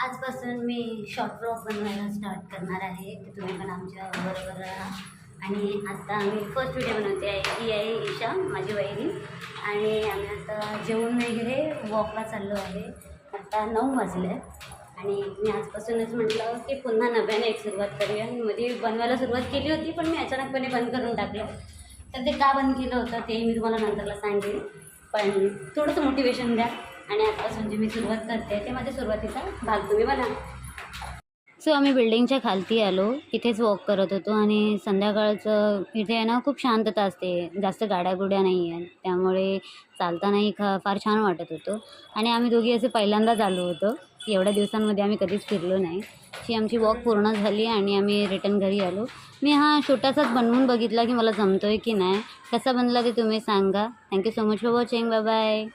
आजपासून मी short blog बनवायला start करणार आहे, की तुम्ही पण आमच्या बरोबर राहा. आणि आता आम्ही फर्स्ट व्हिडिओ बनवते आहे, ती आहे ईशा माझी वहिनी. आणि आम्ही आता जेवण वगैरे वॉकला चाललो आहे. आता 9 वाजले आणि मी आजपासूनच म्हटलं की पुन्हा नव्याने एक सुरुवात करूया. मध्ये बनवायला सुरुवात केली होती, पण मी अचानकपणे बंद करून टाकलं. तर ते का बंद केलं होतं ते मी तुम्हाला नंतरला सांगेन, पण थोडंसं मोटिवेशन द्या. आणि आतापासून जे मी सुरुवात करते ते माझ्या सुरुवातीचा भाग तुम्ही बना. सो आम्ही बिल्डिंगच्या खालती आलो, तिथेच वॉक करत होतो. आणि संध्याकाळचं इथे आहे ना, खूप शांतता असते, जास्त गाड्यागुड्या नाही आहेत, त्यामुळे चालतानाही फार छान वाटत होतं. आणि आम्ही दोघी असे पहिल्यांदाच आलो होतो, एवढ्या दिवसांमध्ये आम्ही कधीच फिरलो नाही. अशी आमची वॉक पूर्ण झाली आणि आम्ही रिटर्न घरी आलो. मी हा छोटासाच बनवून बघितला की मला जमतो आहे की नाही. कसा बनला ते तुम्ही सांगा. Thank you so much for watching. Bye bye.